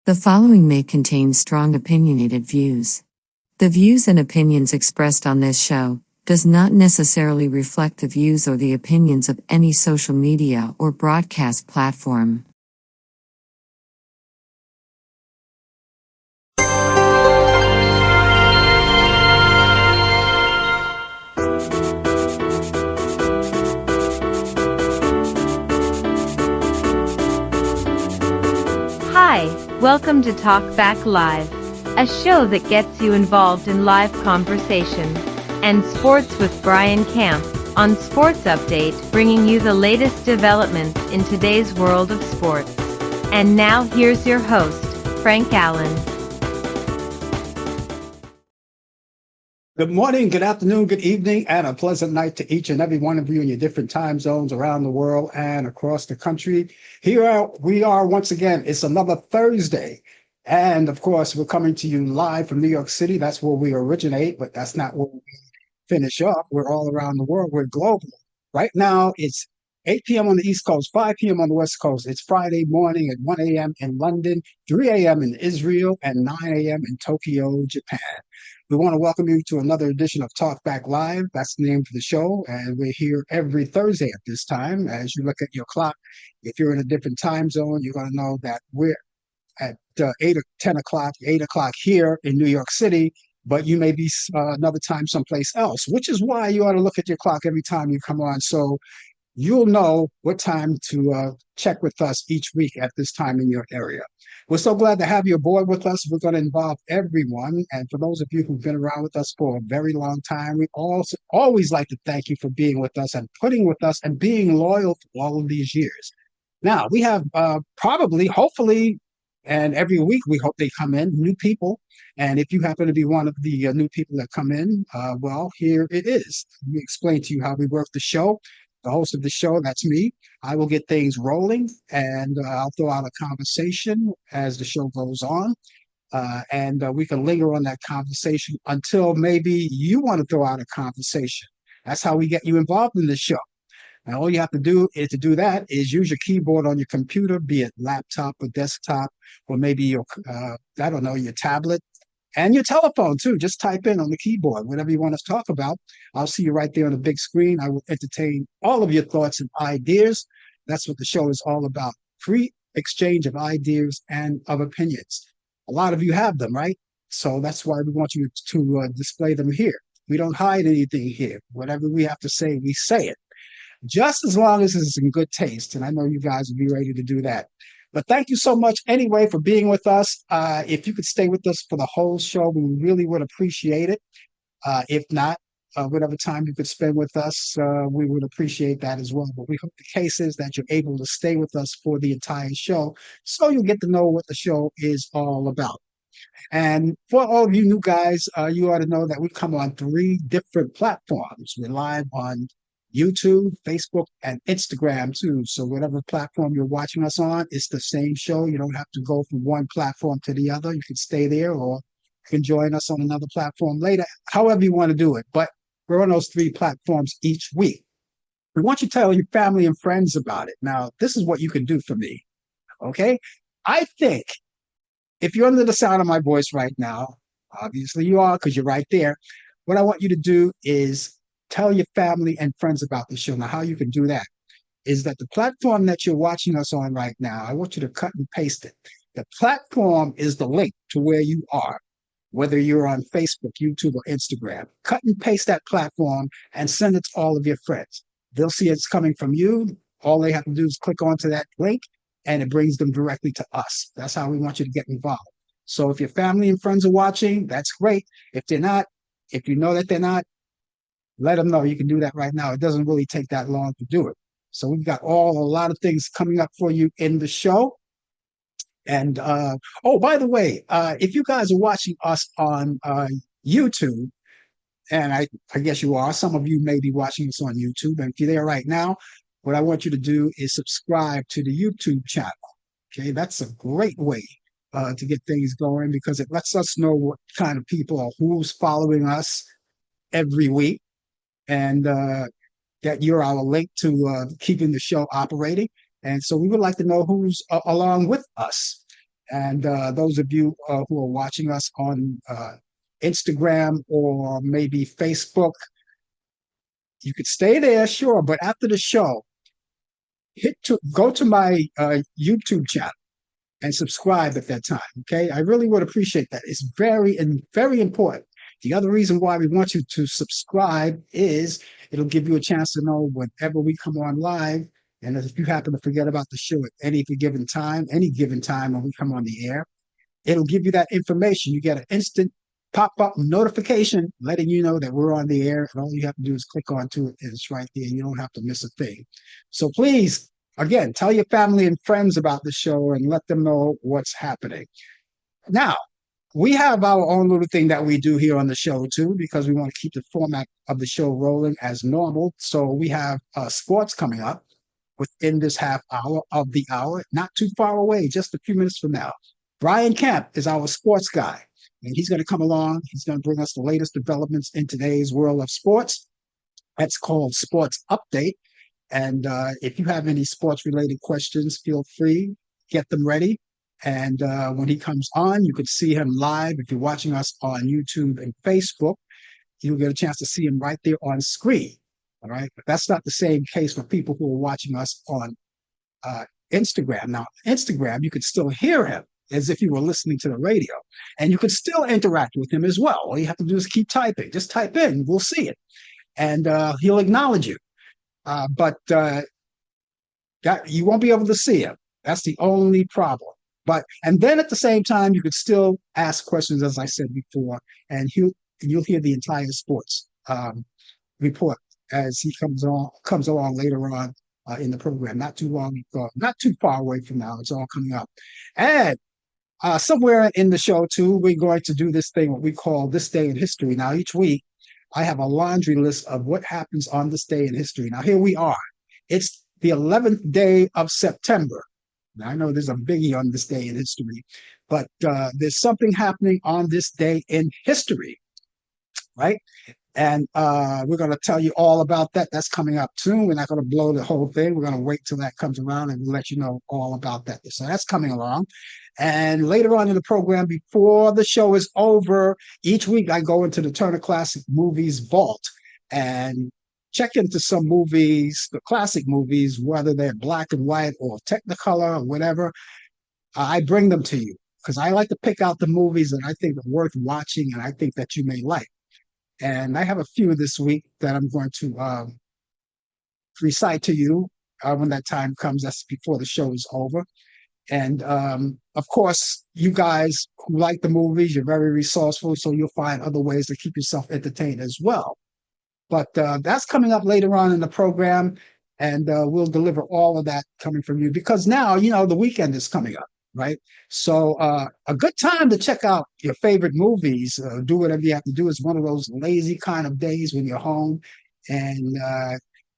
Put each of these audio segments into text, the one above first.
The following may contain strong opinionated views. The views and opinions expressed on this show does not necessarily reflect the views or the opinions of any social media or broadcast platform. Hi, welcome to Talk Back Live, a show that gets you involved in live conversation and sports with Brian Camp on Sports Update, bringing you the latest developments in today's world of sports. And now here's your host, Frank Allan. Good morning, good afternoon, good evening, and a pleasant night to each and every one of you in your different time zones around the world and across the country. Here we are once again. It's another Thursday. And of course, we're coming to you live from New York City. That's where we originate, but that's not where we finish up. We're all around the world. We're global. Right now, it's 8 p.m. on the East Coast, 5 p.m. on the West Coast. It's Friday morning at 1 a.m. in London, 3 a.m. in Israel, and 9 a.m. in Tokyo, Japan. We want to welcome you to another edition of Talk Back Live. That's the name of the show. And we're here every Thursday at this time. As you look at your clock, if you're in a different time zone, you're going to know that we're at 8 or 10 o'clock, 8 o'clock here in New York City, but you may be another time someplace else, which is why you ought to look at your clock every time you come on. So you'll know what time to check with us each week at this time in your area. We're so glad to have you aboard with us. We're going to involve everyone. And for those of you who've been around with us for a very long time, we also always like to thank you for being with us and putting with us and being loyal for all of these years. Now, we have probably, hopefully, and every week we hope they come in, new people. And if you happen to be one of the new people that come in, well, here it is. We explain to you how we work the show. The host of the show, that's me. I will get things rolling, and I'll throw out a conversation as the show goes on. And we can linger on that conversation until maybe you want to throw out a conversation. That's how we get you involved in the show. Now, all you have to do to do that is use your keyboard on your computer, be it laptop or desktop, or maybe your, I don't know, your tablet. And your telephone, too. Just type in on the keyboard, whatever you want to talk about. I'll see you right there on the big screen. I will entertain all of your thoughts and ideas. That's what the show is all about. Free exchange of ideas and of opinions. A lot of you have them, right? So that's why we want you to display them here. We don't hide anything here. Whatever we have to say, we say it. Just as long as it's in good taste. And I know you guys will be ready to do that. But thank you so much anyway for being with us. If you could stay with us for the whole show, we really would appreciate it. If not, whatever time you could spend with us, we would appreciate that as well. But we hope the case is that you're able to stay with us for the entire show so you'll get to know what the show is all about. And for all of you new guys, you ought to know that we come on 3 different platforms. We're live on YouTube, Facebook, and Instagram too. So whatever platform you're watching us on, it's the same show. You don't have to go from one platform to the other. You can stay there, or you can join us on another platform later, however you want to do it. But we're on those 3 platforms each week. We want you to tell your family and friends about it. Now, this is what you can do for me, okay? I think if you're under the sound of my voice right now, obviously you are because you're right there, what I want you to do is tell your family and friends about the show. Now, how you can do that is that the platform that you're watching us on right now, I want you to cut and paste it. The platform is the link to where you are, whether you're on Facebook, YouTube, or Instagram. Cut and paste that platform and send it to all of your friends. They'll see it's coming from you. All they have to do is click onto that link, and it brings them directly to us. That's how we want you to get involved. So if your family and friends are watching, that's great. If they're not, if you know that they're not, let them know. You can do that right now. It doesn't really take that long to do it. So we've got a lot of things coming up for you in the show. And oh, by the way, if you guys are watching us on YouTube, and I guess you are, some of you may be watching us on YouTube. And if you're there right now, what I want you to do is subscribe to the YouTube channel. Okay, that's a great way to get things going because it lets us know what kind of people or who's following us every week. And that you're our link to keeping the show operating. And so we would like to know who's along with us. And those of you who are watching us on Instagram or maybe Facebook, you could stay there, sure, but after the show, go to my YouTube channel and subscribe at that time. Okay, I really would appreciate that. It's very important. The other reason why we want you to subscribe is it'll give you a chance to know whenever we come on live. And if you happen to forget about the show at any given time when we come on the air, it'll give you that information. You get an instant pop-up notification letting you know that we're on the air, and all you have to do is click onto it, and it's right there. You don't have to miss a thing. So please, again, tell your family and friends about the show and let them know what's happening. Now, we have our own little thing that we do here on the show too, because we want to keep the format of the show rolling as normal. So we have sports coming up within this half hour of the hour, not too far away, just a few minutes from now. Brian Camp is our sports guy, and he's going to come along. He's going to bring us the latest developments in today's world of sports. That's called Sports Update. And if you have any sports related questions, feel free, get them ready. And when he comes on, you could see him live. If you're watching us on YouTube and Facebook, you'll get a chance to see him right there on screen. All right. But that's not the same case for people who are watching us on Instagram. Now, Instagram, you could still hear him as if you were listening to the radio, and you could still interact with him as well. All you have to do is keep typing. Just type in, we'll see it, and he'll acknowledge you. But you won't be able to see him. That's the only problem. And then at the same time, you could still ask questions, as I said before, and you'll hear the entire sports report as he comes along later on in the program. Not too far away from now. It's all coming up. And somewhere in the show too, we're going to do this thing, what we call This Day in History. Now, each week, I have a laundry list of what happens on this day in history. Now, here we are. It's the 11th day of September. Now, I know there's a biggie on this day in history, but there's something happening on this day in history, right? And we're going to tell you all about that. That's coming up soon. We're not going to blow the whole thing. We're going to wait till that comes around and we'll let you know all about that. So that's coming along. And later on in the program, before the show is over, each week I go into the Turner Classic Movies Vault and check into some movies, the classic movies, whether they're black and white or Technicolor or whatever. I bring them to you because I like to pick out the movies that I think are worth watching and I think that you may like. And I have a few this week that I'm going to recite to you when that time comes. That's before the show is over. And of course, you guys who like the movies, you're very resourceful, so you'll find other ways to keep yourself entertained as well. But that's coming up later on in the program, and we'll deliver all of that coming from you because now, the weekend is coming up, right? So a good time to check out your favorite movies, do whatever you have to do. It's one of those lazy kind of days when you're home and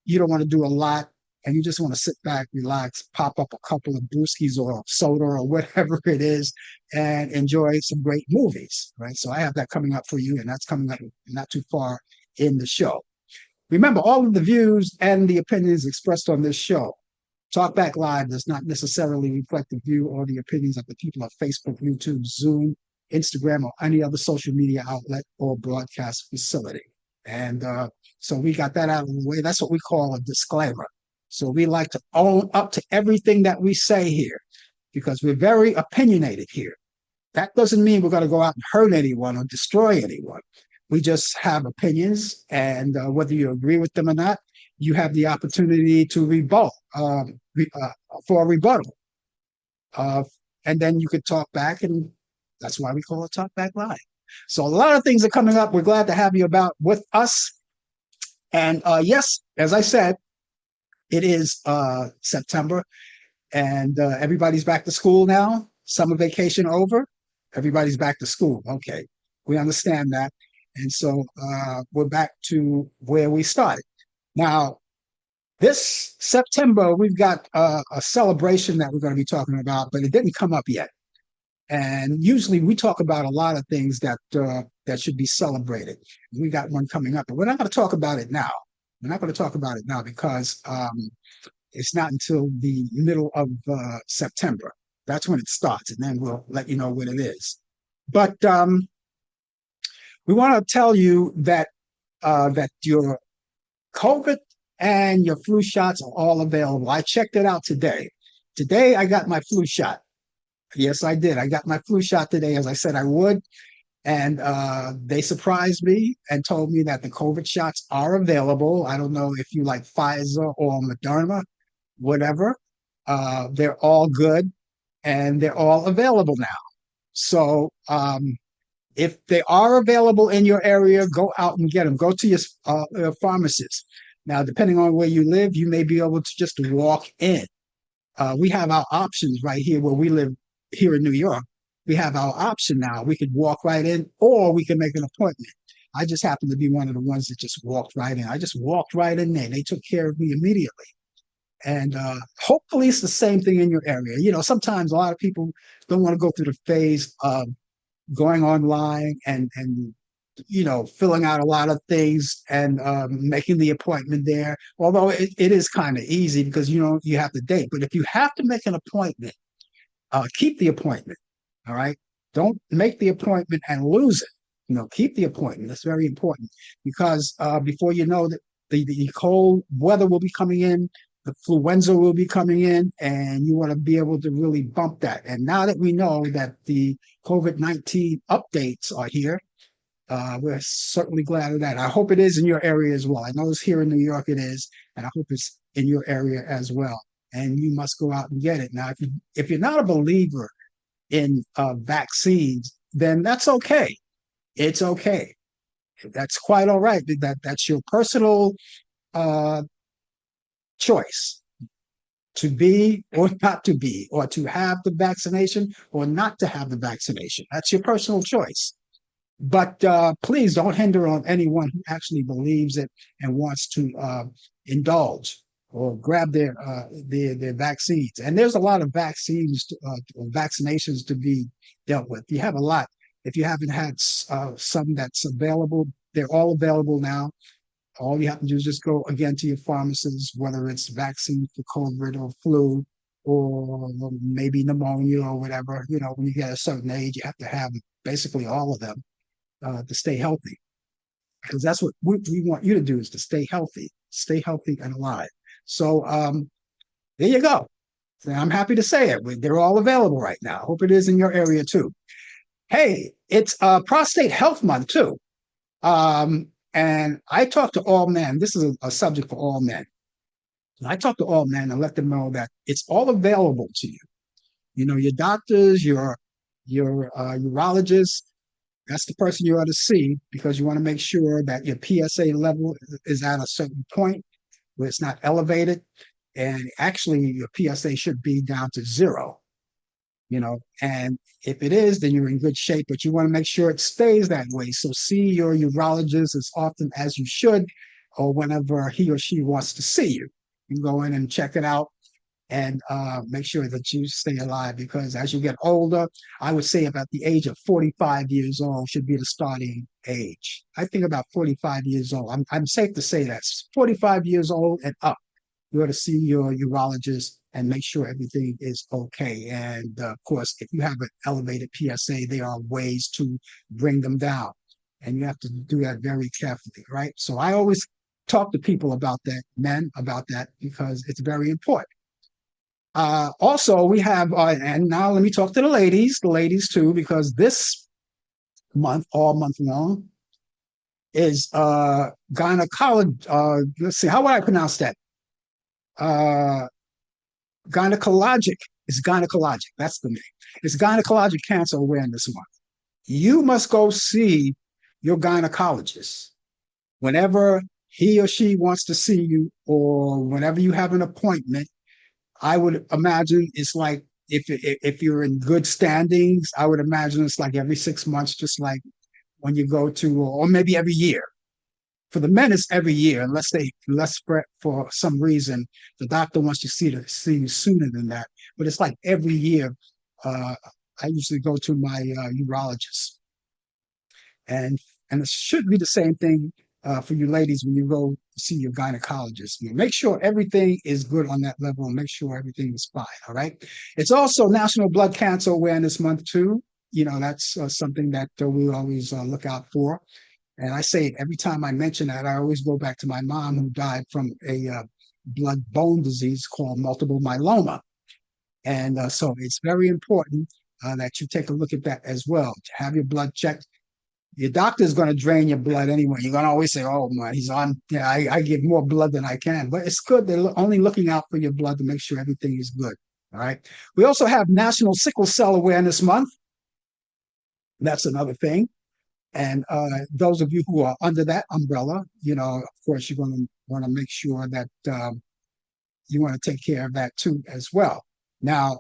you don't want to do a lot and you just want to sit back, relax, pop up a couple of brewskis or soda or whatever it is and enjoy some great movies, right? So I have that coming up for you, and that's coming up not too far in the show. Remember, all of the views and the opinions expressed on this show, Talkback Live, does not necessarily reflect the view or the opinions of the people of Facebook, YouTube, Zoom, Instagram, or any other social media outlet or broadcast facility. And so we got that out of the way. That's what we call a disclaimer. So we like to own up to everything that we say here because we're very opinionated here. That doesn't mean we're going to go out and hurt anyone or destroy anyone. We just have opinions, and whether you agree with them or not, you have the opportunity to rebut for a rebuttal. And then you could talk back, and that's why we call it Talk Back Live. So a lot of things are coming up. We're glad to have you with us. And yes, as I said, it is September, and everybody's back to school now. Summer vacation over. Everybody's back to school. Okay, we understand that. And so we're back to where we started. Now, this September, we've got a celebration that we're going to be talking about, but it didn't come up yet. And usually we talk about a lot of things that should be celebrated. We got one coming up, but we're not going to talk about it now. We're not going to talk about it now because it's not until the middle of September. That's when it starts, and then we'll let you know what it is. But we want to tell you that that your COVID and your flu shots are all available. I checked it out today. Today I got my flu shot. Yes, I did. I got my flu shot today, as I said I would. And they surprised me and told me that the COVID shots are available. I don't know if you like Pfizer or Moderna, whatever. They're all good and they're all available now. So if they are available in your area, go out and get them. Go to your pharmacist. Now, depending on where you live, you may be able to just walk in. We have our options right here where we live here in New York. We have our option now. We could walk right in or we can make an appointment. I just happen to be one of the ones that just walked right in. I just walked right in there. They took care of me immediately. And hopefully it's the same thing in your area. You know, sometimes a lot of people don't want to go through the phase of going online and you know, filling out a lot of things and making the appointment there. Although it is kind of easy because you know you have the date. But if you have to make an appointment, keep the appointment. All right. Don't make the appointment and lose it. You know, keep the appointment. That's very important because before you know that the cold weather will be coming in, the influenza will be coming in, and you want to be able to really bump that. And now that we know that the COVID-19 updates are here, we're certainly glad of that. I hope it is in your area as well. I know it's here in New York, it is, and I hope it's in your area as well. And you must go out and get it. Now, if you're not a believer in vaccines, then that's okay. It's okay. That's quite all right. That's your personal uh, choice to be or not to be, or to have the vaccination or not to have the vaccination. That's your personal choice. But please don't hinder on anyone who actually believes it and wants to indulge or grab their vaccines. And there's a lot of vaccinations to be dealt with. You have a lot. If you haven't had some that's available, they're all available now. All you have to do is just go again to your pharmacist, whether it's vaccine for COVID or flu or maybe pneumonia or whatever. You know, when you get a certain age, you have to have basically all of them to stay healthy. Because that's what we want you to do, is to stay healthy and alive. So there you go. I'm happy to say it. They're all available right now. Hope it is in your area too. Hey, it's Prostate Health Month too. And I talk to all men. This is a subject for all men. I talk to all men and let them know that it's all available to you. You know, your doctors, your urologists, that's the person you ought to see because you want to make sure that your PSA level is at a certain point where it's not elevated. And actually, your PSA should be down to 0. You know, and if it is, then you're in good shape, but you want to make sure it stays that way. So see your urologist as often as you should, or whenever he or she wants to see you. You go in and check it out and make sure that you stay alive, because as you get older, I would say about the age of 45 years old should be the starting age. I think about 45 years old. I'm safe to say that 45 years old and up, you ought to see your urologist and make sure everything is okay. And of course, if you have an elevated PSA, there are ways to bring them down. And you have to do that very carefully, right? So I always talk to people about that, men about that, because it's very important. Also, we have, and now let me talk to the ladies too, because this month, all month long, is gynecology. Let's see, how would I pronounce that? Gynecologic. It's gynecologic. That's the name. It's Gynecologic Cancer Awareness Month. You must go see your gynecologist whenever he or she wants to see you, or whenever you have an appointment. I would imagine it's like if you're in good standings, I would imagine it's like every 6 months, just like when you go to, or maybe every year. For the men, it's every year, unless for some reason the doctor wants to see you sooner than that. But it's like every year. I usually go to my urologist, and it should be the same thing for you ladies when you go see your gynecologist. Make sure everything is good on that level and make sure everything is fine. All right. It's also National Blood Cancer Awareness Month, too. That's something that we always look out for. And I say it every time I mention that, I always go back to my mom who died from a blood bone disease called multiple myeloma. And so it's very important that you take a look at that as well. To have your blood checked. Your doctor's going to drain your blood anyway. You're going to always say, oh, man, he's on. Yeah, I give more blood than I can. But it's good. They're only looking out for your blood to make sure everything is good. All right. We also have National Sickle Cell Awareness Month. That's another thing. And those of you who are under that umbrella, of course, you're going to want to make sure that you want to take care of that too as well. Now,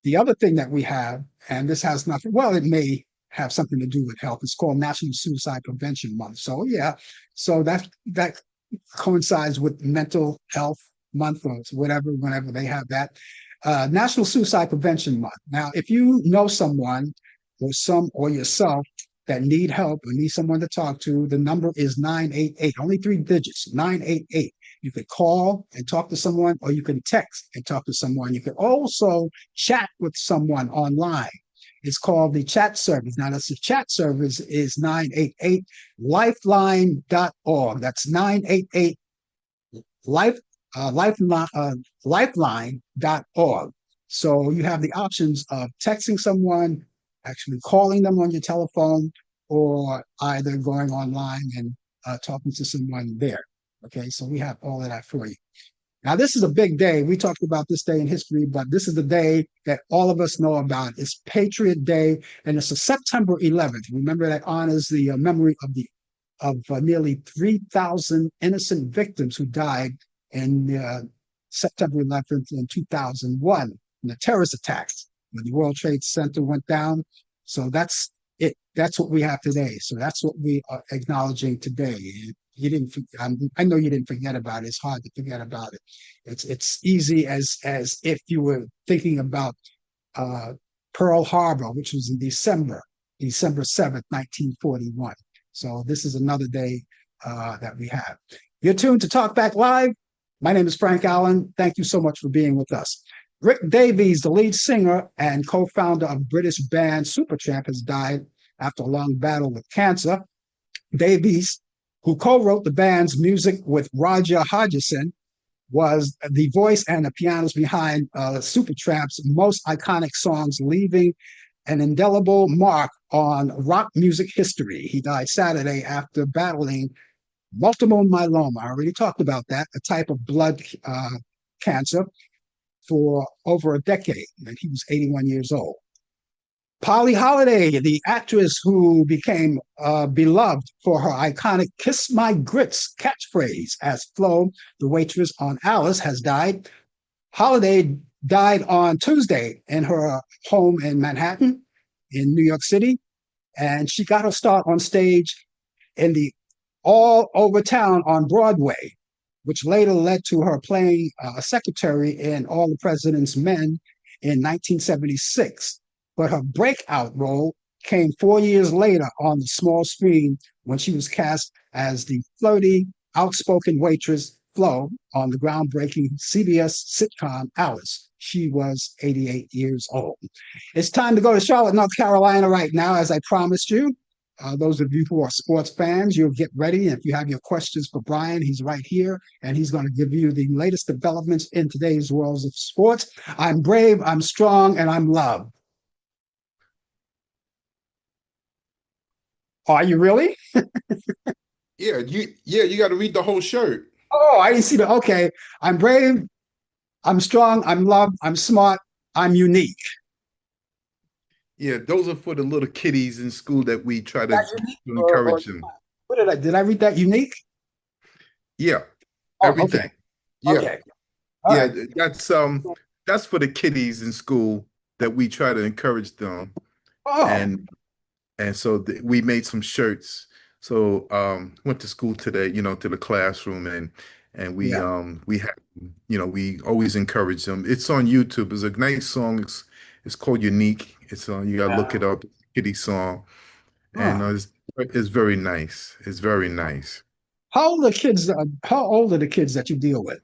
the other thing that we have, and this has nothing, well, it may have something to do with health. It's called National Suicide Prevention Month. So yeah, so that coincides with Mental Health Month or whatever, whenever they have that. National Suicide Prevention Month. Now, if you know someone or yourself that need help or need someone to talk to, the number is 988, only 3 digits, 988. You could call and talk to someone, or you can text and talk to someone. You can also chat with someone online. It's called the chat service. Now, that's the chat service is 988 lifeline.org. That's 988 lifeline.org. So you have the options of texting someone, actually calling them on your telephone, or either going online and talking to someone there. Okay, so we have all of that for you. Now, this is a big day. We talked about this day in history, but this is the day that all of us know about. It's Patriot Day, and it's a September 11th. Remember, that honors the memory of nearly 3,000 innocent victims who died in September 11th in 2001 in the terrorist attacks when the World Trade Center went down. So that's it. That's what we have today. So that's what we are acknowledging today. You didn't. I know you didn't forget about it. It's hard to forget about it. It's easy as if you were thinking about Pearl Harbor, which was in December 7th, 1941. So this is another day that we have. You're tuned to Talk Back Live. My name is Frank Allan. Thank you so much for being with us. Rick Davies, the lead singer and co-founder of British band Supertramp, has died after a long battle with cancer. Davies, who co-wrote the band's music with Roger Hodgson, was the voice and the pianist behind Supertramp's most iconic songs, leaving an indelible mark on rock music history. He died Saturday after battling multiple myeloma. I already talked about that, a type of blood cancer, for over a decade, and he was 81 years old. Polly Holiday, the actress who became beloved for her iconic "Kiss My Grits" catchphrase as Flo, the waitress on Alice, has died. Holiday died on Tuesday in her home in Manhattan, in New York City, and she got her start on stage in the All Over Town on Broadway, which later led to her playing a secretary in All the President's Men in 1976. But her breakout role came 4 years later on the small screen when she was cast as the flirty, outspoken waitress Flo on the groundbreaking CBS sitcom Alice. She was 88 years old. It's time to go to Charlotte, North Carolina right now, as I promised you. Those of you who are sports fans, you'll get ready. If you have your questions for Brian, he's right here, and he's going to give you the latest developments in today's world of sports. I'm brave, I'm strong, and I'm loved. Are you really? You got to read the whole shirt. Oh, I didn't see that. Okay. I'm brave, I'm strong, I'm loved, I'm smart, I'm unique. Yeah, those are for the little kiddies in school that we try to Or encourage them. what did I read that unique? Yeah, Oh, everything. okay. Yeah, Okay. All yeah, right. that's for the kiddies in school that we try to encourage them, Oh, and so we made some shirts. So went to school today, to the classroom, and yeah. we had, we always encourage them. It's on YouTube. It's a nice song. It's called Unique. It's on. You gotta look it up. Kiddie song, and Huh. It's very nice. It's very nice. How old are the kids that you deal with?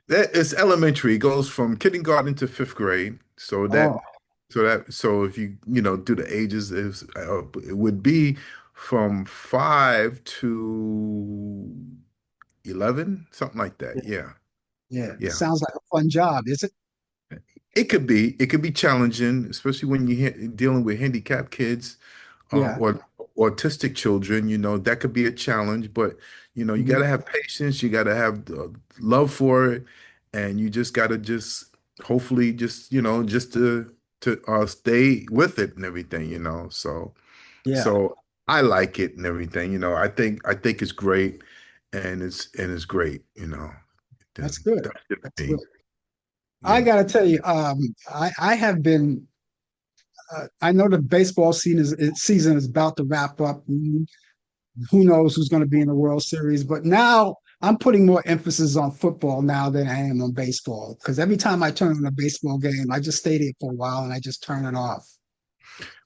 That it's elementary. It goes from kindergarten to fifth grade. Oh, So if you do the ages, it would be from 5 to 11, something like yeah, that. Yeah. yeah. It Yeah. sounds like a fun job, is it? It could be challenging, especially when you're dealing with handicapped kids, Yeah. or autistic children, that could be a challenge, but you got Mhm. to have patience, you got to have the love for it, and you just got to just hopefully just to stay with it and everything, Yeah. so I like it and everything, I think it's great, and it's great, That's good. that's it for That's good. me. I Yeah. got to tell you, I have been. I know the baseball season is about to wrap up. Who knows who's going to be in the World Series? But now I'm putting more emphasis on football now than I am on baseball because every time I turn on a baseball game, I just stay there for a while and I just turn it off.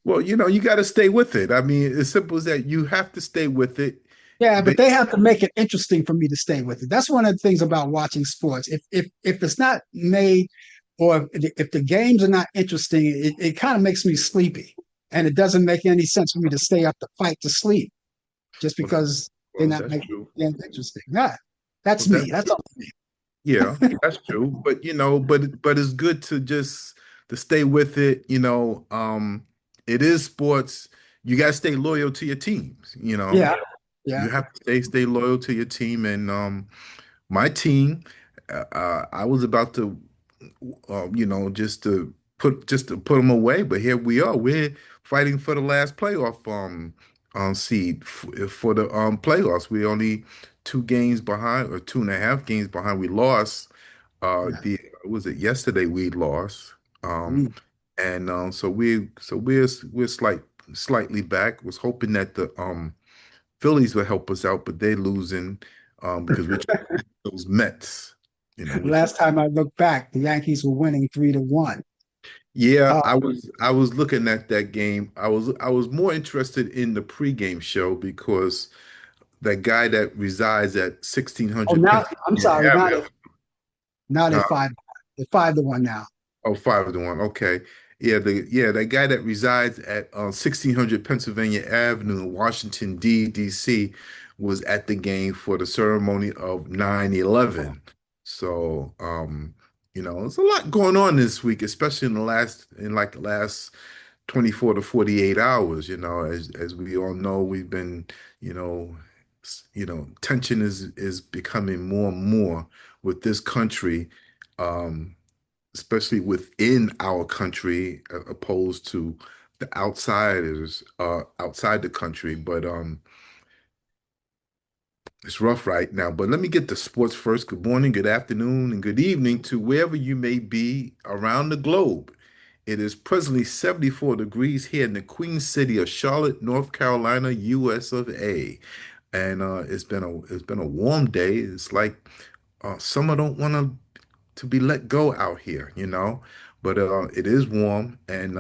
Well, you got to stay with it. I mean, as simple as that. You have to stay with it. Yeah, Ba- but they have to make it interesting for me to stay with it. That's one of the things about watching sports. If it's not made, or if the games are not interesting, it kind of makes me sleepy, and it doesn't make any sense for me to stay up to fight to sleep just Well, because they're well, not that's making true. the games interesting. Yeah, that's Well, me. That's all me. yeah, that's true. But but it's good to stay with it. It is sports. You got to stay loyal to your teams. Yeah, yeah, You have to stay loyal to your team, and my team. I was about to just to put them away. But here we are. We're fighting for the last playoff seed for the playoffs. We're only 2 games behind, or 2.5 games behind. We lost. yeah. The Was it yesterday we lost? Um, Mm. and so we're slightly back. Was hoping that the Phillies would help us out, but they're losing because we're trying to beat those Mets. We're Last time I looked back, the Yankees were winning 3-1. Yeah, Uh, I was looking at that game. I was more interested in the pregame show because that guy that resides at oh, 1600 now I'm Pennsylvania sorry. Avenue. Now they're uh, five. They're 5-1 now. oh, 5-1. Okay. Yeah, that guy that resides at 1600 Pennsylvania Avenue in Washington, D.C. was at the game for the ceremony of 9/11. So, there's a lot going on this week, especially in the last 24 to 48 hours, as we all know, we've been, you know, tension is becoming more and more with this country, um, especially within our country, opposed to the outsiders outside the country. But it's rough right now. But let me get to sports first. Good morning, good afternoon, and good evening to wherever you may be around the globe. It is presently 74 degrees here in the Queen City of Charlotte, North Carolina, US of A. And it's been a warm day. It's like summer don't want to be let go out here, But it is warm, and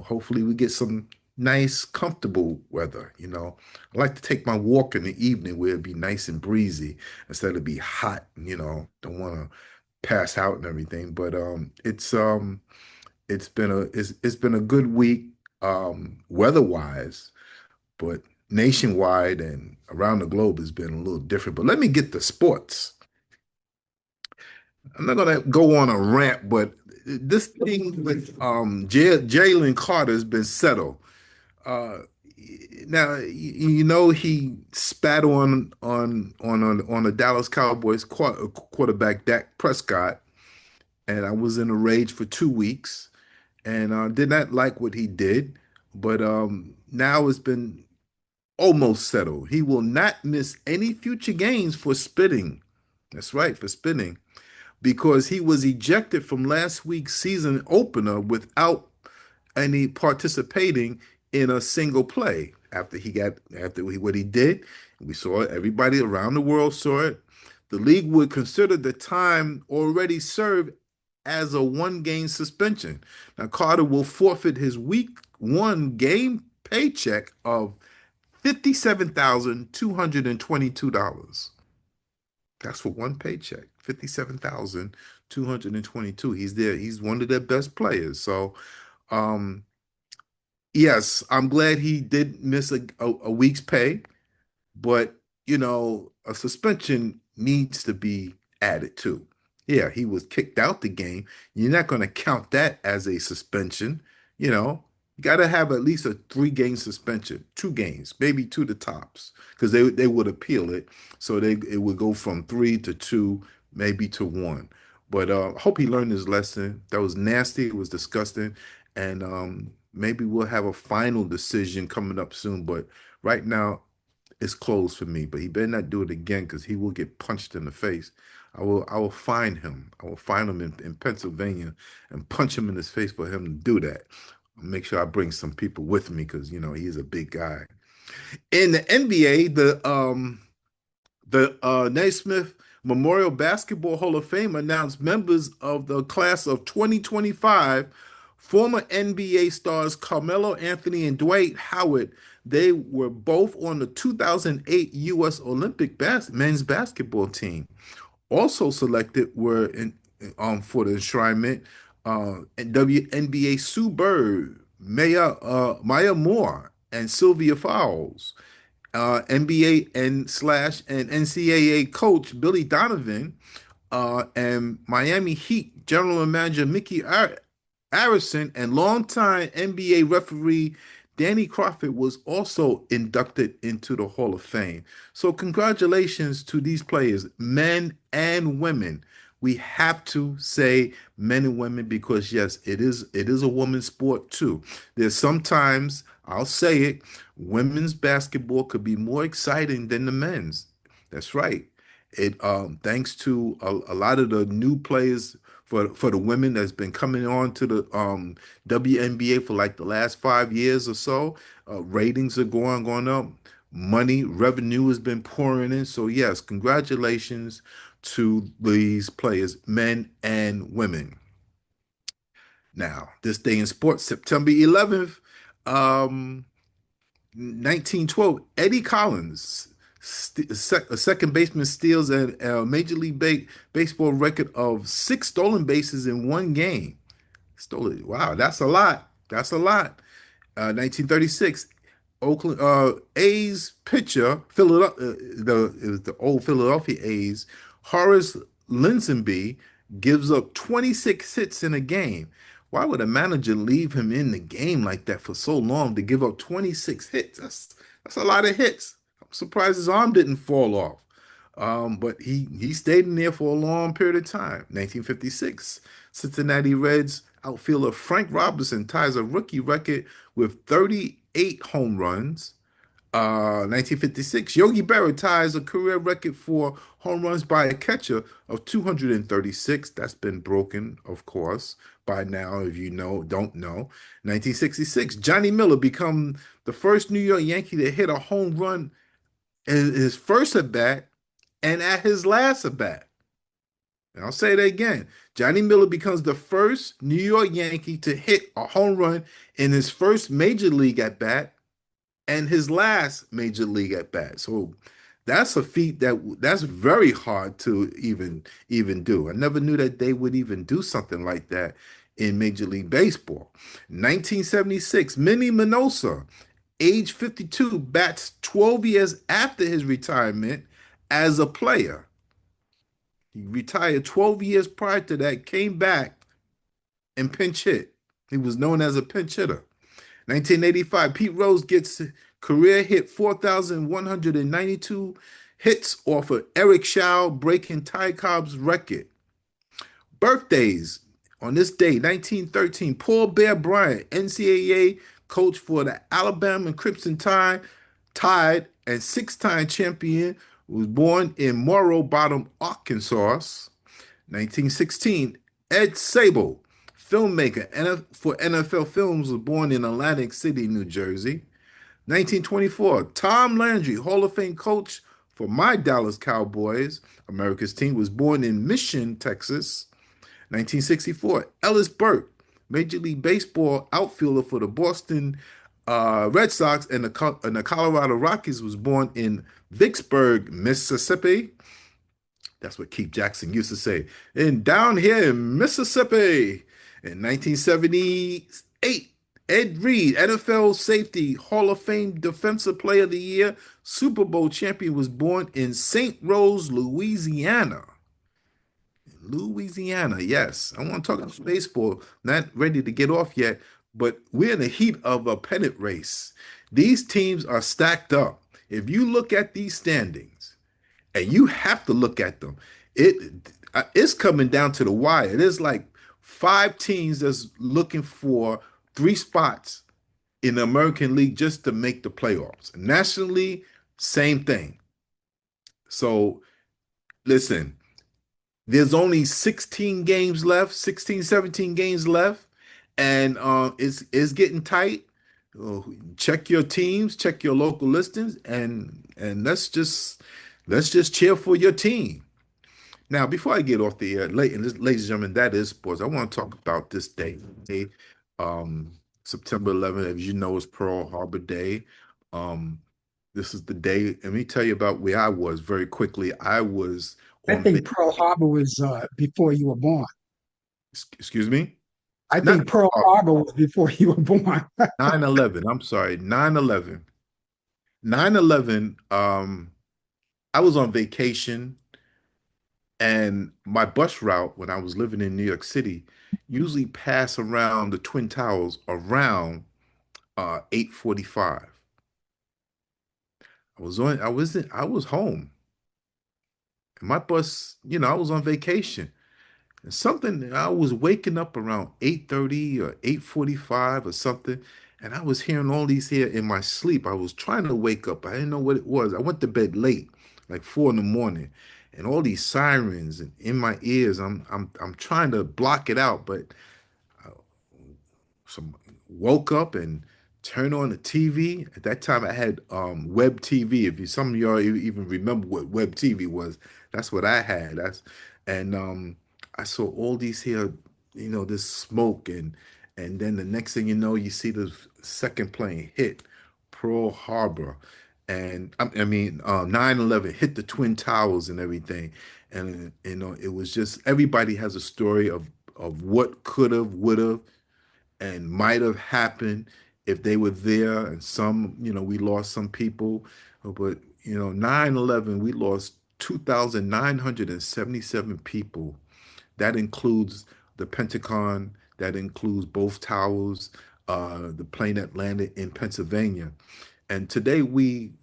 hopefully we get some nice, comfortable weather. I like to take my walk in the evening where it'd be nice and breezy instead of be hot. Don't want to pass out and everything. But it's been a good week, weather-wise, but nationwide and around the globe has been a little different. But let me get to sports. I'm not gonna go on a rant, but this thing with Jalen Carter has been settled. Uh, Now he spat on the Dallas Cowboys quarterback Dak Prescott, and I was in a rage for 2 weeks, and did not like what he did. But now it's been almost settled. He will not miss any future games for spitting. That's right, for spitting, because he was ejected from last week's season opener without any participating in a single play. What he did, we saw it. Everybody around the world saw it. The league would consider the time already served as a one-game suspension. Now Carter will forfeit his week 1 game paycheck of $57,222. That's for one paycheck. 57,222. He's there. He's one of their best players. So, um, yes, I'm glad he did miss a week's pay. But, a suspension needs to be added to. Yeah, he was kicked out the game. You're not going to count that as a suspension. You know, you got to have at least a 3 game suspension, 2 games, maybe two to tops, because they would appeal it. So it would go from 3 to 2, maybe to 1. But hope he learned his lesson. That was nasty. It was disgusting. And maybe we'll have a final decision coming up soon. But right now, it's closed for me, but he better not do it again because he will get punched in the face. I will find him. I will find him in Pennsylvania and punch him in his face for him to do that. I'll make sure I bring some people with me because he's a big guy. In the NBA, the Naismith Memorial Basketball Hall of Fame announced members of the class of 2025, former NBA stars Carmelo Anthony and Dwight Howard. They were both on the 2008 U.S. Olympic men's basketball team. Also selected were for the enshrinement WNBA Sue Bird, Maya Moore, and Sylvia Fowles. NBA and NCAA coach Billy Donovan, and Miami Heat general manager Mickey Arison, and longtime NBA referee Danny Crawford was also inducted into the Hall of Fame. So congratulations to these players, men and women. We have to say men and women because yes, it is a woman's sport too. There's sometimes, I'll say it, women's basketball could be more exciting than the men's. That's right. It thanks to a lot of the new players for the women that's been coming on to the WNBA for like the last 5 years or so. Ratings are going up. Money, revenue has been pouring in. So yes, congratulations to these players, men and women. Now, this day in sports, September 11th, um, 1912, Eddie Collins, a second baseman, steals a Major League Baseball record of 6 stolen bases in one game. Stolen. Wow, that's a lot. That's a lot. 1936, Oakland A's pitcher, it was the old Philadelphia A's, Horace Linsonby gives up 26 hits in a game. Why would a manager leave him in the game like that for so long to give up 26 hits? That's a lot of hits. I'm surprised his arm didn't fall off. But he stayed in there for a long period of time. 1956, Cincinnati Reds outfielder Frank Robinson ties a rookie record with 38 home runs. 1956, Yogi Berra ties a career record for home runs by a catcher of 236. That's been broken, of course, by now, if you don't know. 1966, Johnny Miller become the first New York Yankee to hit a home run in his first at bat and at his last at bat. And I'll say that again. Johnny Miller becomes the first New York Yankee to hit a home run in his first major league at bat and his last major league at bat. So that's a feat that's very hard to even do. I never knew that they would even do something like that in Major League Baseball. 1976, Minnie Minoso, age 52, bats 12 years after his retirement as a player. He retired 12 years prior to that, came back and pinch hit. He was known as a pinch hitter. 1985, Pete Rose gets career hit 4,192 hits off of Eric Shaw, breaking Ty Cobb's record. Birthdays on this day, 1913, Paul Bear Bryant, NCAA coach for the Alabama Crimson Tide and six-time champion, was born in Morrow Bottom, Arkansas. 1916, Ed Sable, filmmaker for NFL Films, was born in Atlantic City, New Jersey. 1924, Tom Landry, Hall of Fame coach for my Dallas Cowboys, America's team, was born in Mission, Texas. 1964, Ellis Burke, Major League Baseball outfielder for the Boston Red Sox and the Colorado Rockies was born in Vicksburg, Mississippi. That's what Keith Jackson used to say. And down here in Mississippi in 1978, Ed Reed, NFL safety, Hall of Fame Defensive Player of the Year, Super Bowl champion, was born in St. Rose, Louisiana. Louisiana, yes. I want to talk about baseball. Not ready to get off yet, but we're in the heat of a pennant race. These teams are stacked up. If you look at these standings, and you have to look at them, it's coming down to the wire. There's like five teams that's looking for three spots in the American League just to make the playoffs. Nationally, same thing. So listen, there's only 16 games left, 16, 17 games left, and it's getting tight. Uh, Check your teams, check your local listings, and let's just cheer for your team. Now, before I get off the air, ladies and gentlemen, that is sports. I want to talk about this day. Um, September 11th, as you know, is Pearl Harbor Day. Um, this is the day. Let me tell you about where I was very quickly. I was I on, think Pearl Harbor was before you were born. excuse me, I not think Pearl Harbor was before you were born. 9/11. I'm sorry, 9/11. 9/11. I was on vacation, and my bus route when I was living in New York City usually passed around the Twin Towers around 8:45. I was home. And my bus, I was on vacation. And something I was waking up around 8:30 or 8:45 or something, and I was hearing all these here in my sleep. I was trying to wake up. I didn't know what it was. I went to bed late, like 4 in the morning, and all these sirens in my ears. I'm trying to block it out, but some woke up and turned on the TV. At that time, I had web TV. If you some of y'all even remember what web TV was, that's what I had. And I saw all these here, this smoke and then the next thing you know, you see the second plane hit Pearl Harbor. And I mean, 9/11 hit the Twin Towers and everything. And, it was just everybody has a story of what could have, would have, and might have happened if they were there. And some, we lost some people, but 9/11, we lost 2,977 people. That includes the Pentagon, that includes both towers, the plane that landed in Pennsylvania. And today we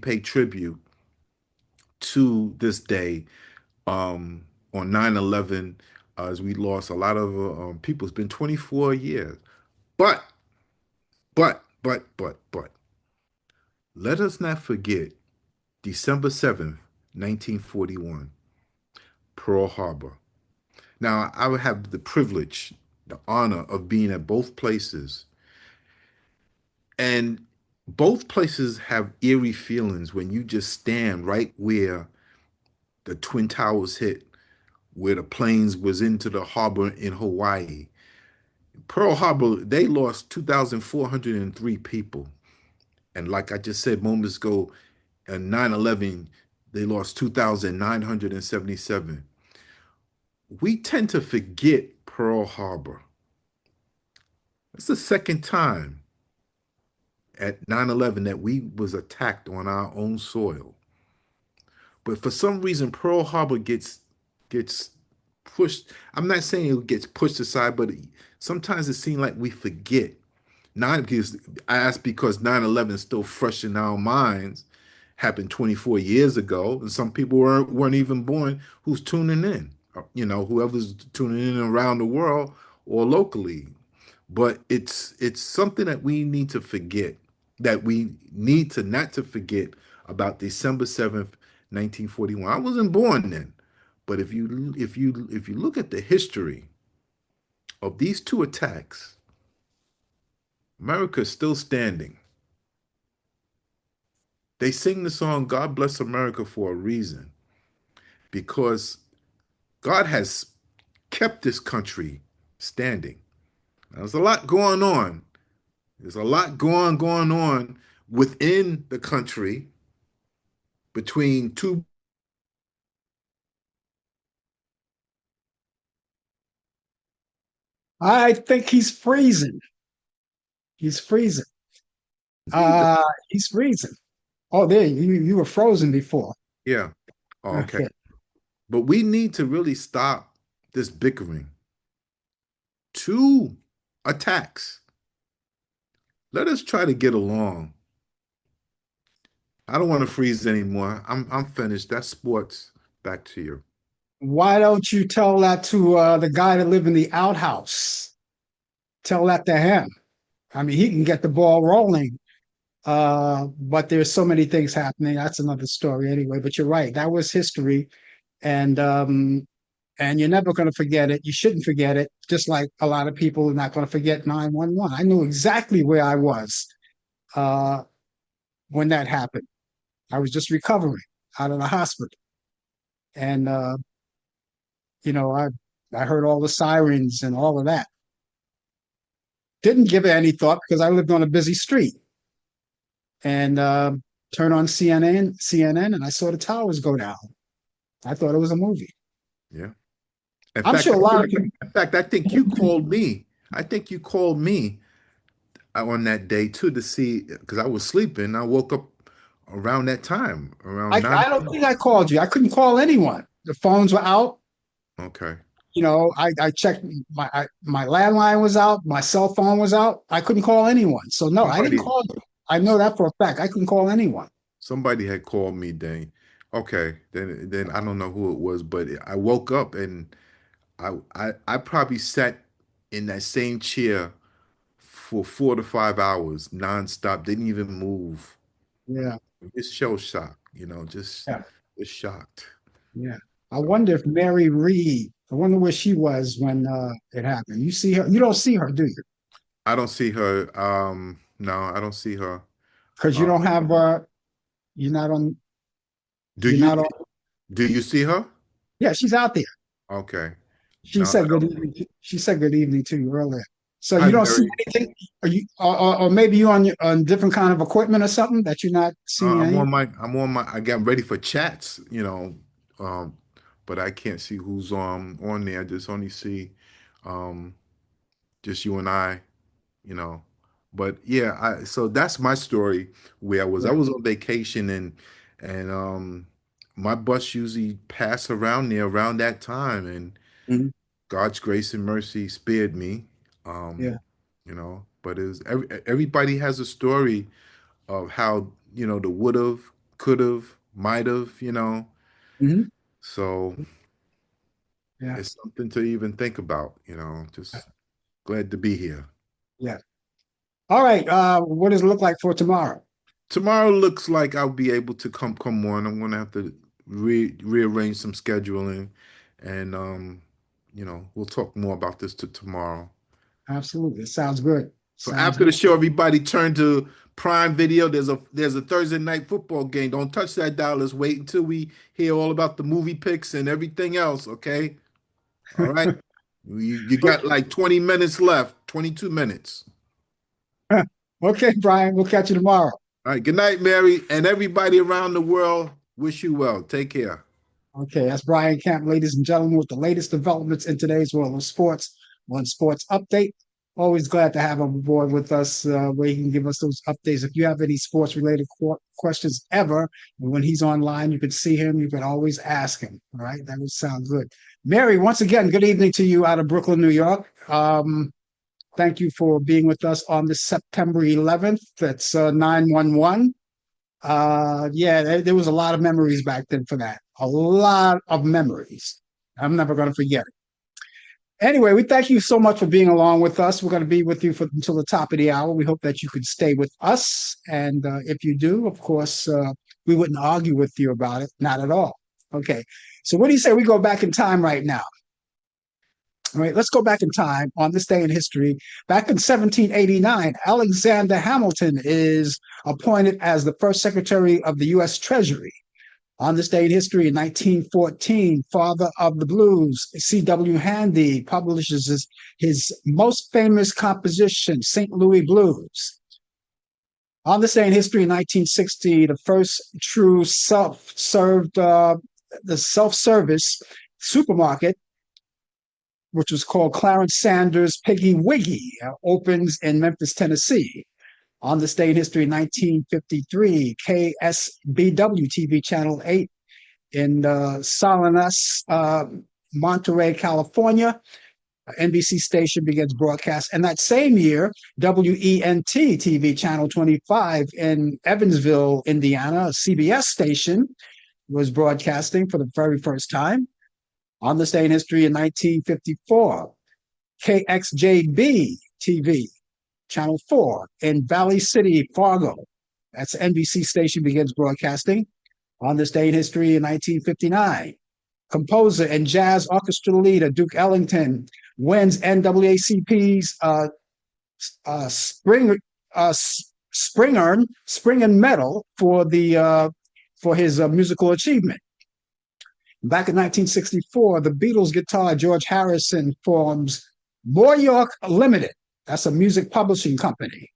pay tribute to this day, on 9/11, as we lost a lot of people. It's been 24 years. But, but, let us not forget December 7th, 1941, Pearl Harbor. Now, I would have the privilege, the honor of being at both places. And both places have eerie feelings when you just stand right where the Twin Towers hit, where the planes was into the harbor in Hawaii. Pearl Harbor, they lost 2,403 people. And like I just said moments ago, in 9/11, they lost 2,977. We tend to forget Pearl Harbor. It's the second time at 9/11 that we was attacked on our own soil. But for some reason, Pearl Harbor gets pushed. I'm not saying it gets pushed aside, but sometimes it seems like we forget. Not because I ask because 9/11 is still fresh in our minds, happened 24 years ago, and some people weren't even born who's tuning in. Whoever's tuning in around the world or locally. But it's something that we need to forget, that we need to not to forget about December 7th, 1941. I wasn't born then, but if you look at the history of these two attacks, America is still standing. They sing the song God Bless America for a reason, because God has kept this country standing. Now, there's a lot going on, There's a lot going on within the country between two. I think he's freezing. He's freezing. He's freezing. Oh, there you were frozen before. Yeah. Oh, okay. Okay. But we need to really stop this bickering. Two attacks. Let us try to get along. I don't want to freeze anymore. I'm finished. That's sports. Back to you. Why don't you tell that to the guy that live in the outhouse? Tell that to him. I mean, he can get the ball rolling. But there's so many things happening. That's another story anyway. But you're right. That was history. And you're never going to forget it. You shouldn't forget it. Just like a lot of people are not going to forget 911. I knew exactly where I was uh, when that happened. I was just recovering out of the hospital, and I heard all the sirens and all of that. Didn't give it any thought because I lived on a busy street, and turned on CNN, and I saw the towers go down. I thought it was a movie. Yeah. I'm sure a lot of people. In fact, I think you called me. I think you called me on that day too to see because I was sleeping. I woke up around that time, around nine. I don't think I called you. I couldn't call anyone. The phones were out. Okay. I checked my landline was out, my cell phone was out. I couldn't call anyone. So no, I didn't Somebody, call you. I know that for a fact. I couldn't call anyone. somebody had called me, Dane. Okay, then I don't know who it was, but I woke up and I probably sat in that same chair for 4 to 5 hours nonstop. Didn't even move. Yeah, Just shell shock, just yeah, just shocked. yeah. I So wonder if Mary Reed. I wonder where she was when it happened. You see her? You don't see her, do you? I don't see her. No, I don't see her. Because you Uh, don't have. You're not on. do You're you not on. do you see her? Yeah, she's out there. Okay. She No, I said good don't. evening. She said good evening to you earlier. So Hi, you don't see Mary. anything? Are you, or maybe you on different kind of equipment or something that you're not seeing any? I got ready for chats, um, but I can't see who's on there. I just only see um just you and I, you know. But yeah, so that's my story where I Yeah. was on vacation and my bus usually pass around there around that time and Mhm. God's grace and mercy spared me. Yeah. But everybody has a story of how, the would have, could have, might have, Hmm. So Yeah. it's something to even think about, just glad to be here. Yeah. All right. What does it look like for tomorrow? Tomorrow looks like I'll be able to come on. I'm gonna have to rearrange some scheduling and we'll talk more about this to tomorrow. Absolutely. Sounds good. So Sounds after the good. show, everybody turn to Prime Video. There's a Thursday night football game. Don't touch that dial. Let's wait until we hear all about the movie picks and everything else. Okay. All right. You got like 20 minutes left. 22 minutes. Okay, Brian. We'll catch you tomorrow. All right. Good night, Mary, and everybody around the world. Wish you well. Take care. Okay, that's Brian Camp, ladies and gentlemen, with the latest developments in today's world of sports on Sports Update. Always glad to have him aboard with us where he can give us those updates. If you have any sports related questions ever, when he's online, you can see him. You can always ask him. All right, that would sound good. Mary, once again, good evening to you out of Brooklyn, New York. Thank you for being with us on this September 11th. That's 911. Yeah, there was a lot of memories back then for that. A lot of memories. I'm never going to forget it. Anyway, we thank you so much for being along with us. We're going to be with you until the top of the hour. We hope that you could stay with us. And if you do, of course, we wouldn't argue with you about it. Not at all. Okay. So what do you say we go back in time right now? All right, let's go back in time on this day in history. Back in 1789, Alexander Hamilton is appointed as the first Secretary of the U.S. Treasury. On this day in history, in 1914, father of the blues, C.W. Handy, publishes his most famous composition, St. Louis Blues. On this day in history, in 1960, the first true self-service supermarket, which was called Clarence Sanders Piggy Wiggy, opens in Memphis, Tennessee. On this day in history, 1953, KSBW TV Channel 8 in Salinas, Monterey, California, NBC station begins broadcast. And that same year, WENT TV Channel 25 in Evansville, Indiana, a CBS station, was broadcasting for the very first time. On this day in history, in 1954, KXJB TV Channel 4 in Valley City, Fargo. That's NBC station begins broadcasting. On this day in history in 1959, composer and jazz orchestra leader Duke Ellington wins NAACP's Spring Medal for his musical achievement. Back in 1964, the Beatles guitar George Harrison forms More York Limited. That's a music publishing company.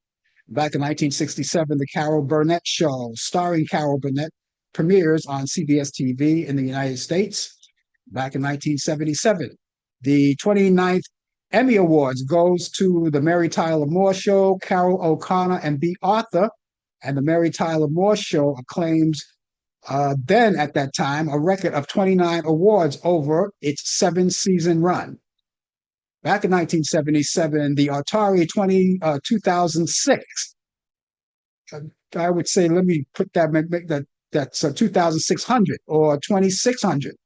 Back in 1967, the Carol Burnett Show, starring Carol Burnett, premieres on CBS TV in the United States. Back in 1977, the 29th Emmy Awards goes to the Mary Tyler Moore Show, Carol O'Connor and B. Arthur, and the Mary Tyler Moore Show acclaims then at that time a record of 29 awards over its 7-season run. Back in 1977, the Atari 2006, I would say, let me put that, make that's 2600 or 2600.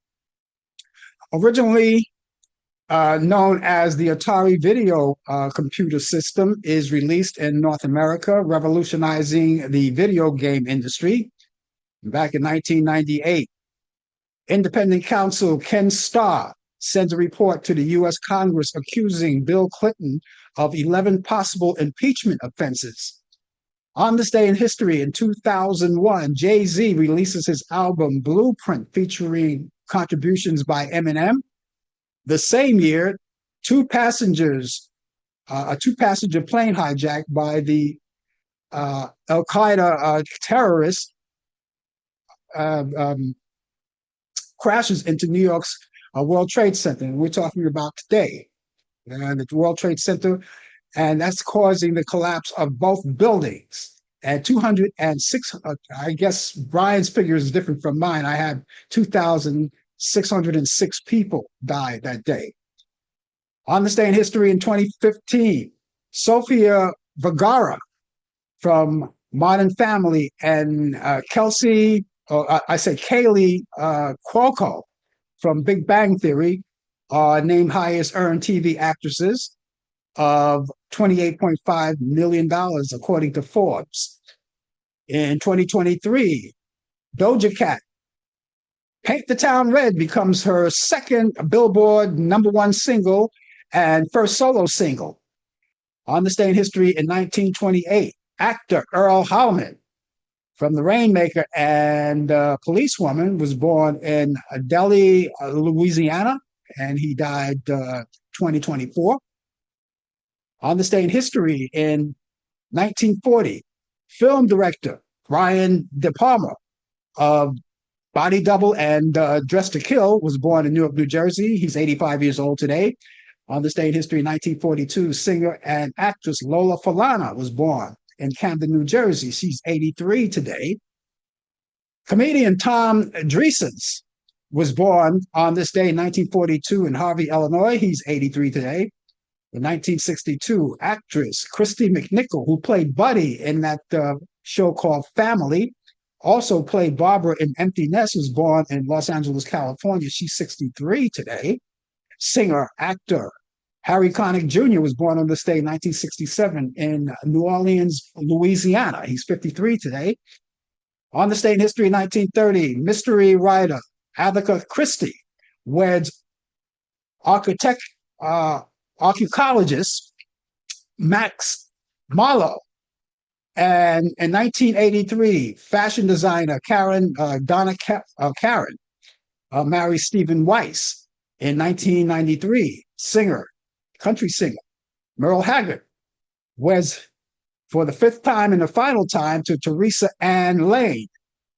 Originally known as the Atari Video Computer System, is released in North America, revolutionizing the video game industry. Back in 1998, independent counsel Ken Starr sends a report to the U.S. Congress accusing Bill Clinton of 11 possible impeachment offenses. On this day in history, in 2001, Jay-Z releases his album Blueprint, featuring contributions by Eminem. The same year, a two-passenger plane hijacked by the Al-Qaeda terrorists crashes into New York's World Trade Center. And we're talking about today, the World Trade Center, and that's causing the collapse of both buildings. And 206, I guess Brian's figure is different from mine. I had 2,606 people died that day. On this day in history, in 2015, Sofia Vergara from Modern Family and Kaylee Cuoco from Big Bang Theory are named highest earned TV actresses of $28.5 million, according to Forbes. In 2023, Doja Cat, Paint the Town Red, becomes her second Billboard #1 single and first solo single. On this day in history, in 1928, actor Earl Howman from The Rainmaker and Policewoman was born in Delhi, Louisiana, and he died 2024. On this day in history, in 1940, film director Brian De Palma of Body Double and Dress to Kill was born in Newark, New Jersey. He's 85 years old today. On this day in history, in 1942, singer and actress Lola Falana was born in Camden, New Jersey. She's 83 today. Comedian Tom Dreesen was born on this day in 1942 in Harvey, Illinois. He's 83 today. In 1962, actress Christy McNichol, who played Buddy in that show called Family, also played Barbara in Empty Nest, was born in Los Angeles, California. She's 63 today. Singer, actor Harry Connick Jr. was born on this day in 1967 in New Orleans, Louisiana. He's 53 today. On this day in history, 1930, mystery writer Agatha Christie weds archaeologist Max Marlowe. And in 1983, fashion designer Karen married Stephen Weiss. In 1993, country singer Merle Haggard was for the fifth time and the final time to Teresa Ann Lane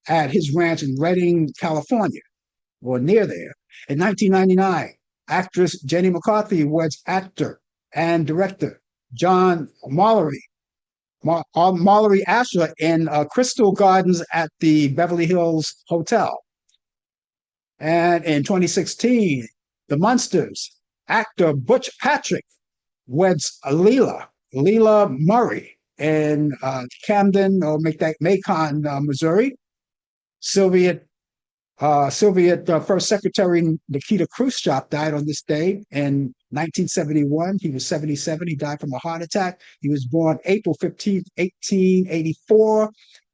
at his ranch in Redding, California, or near there. In 1999, actress Jenny McCarthy weds actor and director John Mallory Asher in Crystal Gardens at the Beverly Hills Hotel. And in 2016, the Munsters actor Butch Patrick weds Leela Murray in Camden or Macon, Missouri. Soviet First Secretary Nikita Khrushchev died on this day in 1971. He was 77. He died from a heart attack. He was born April 15th, 1884,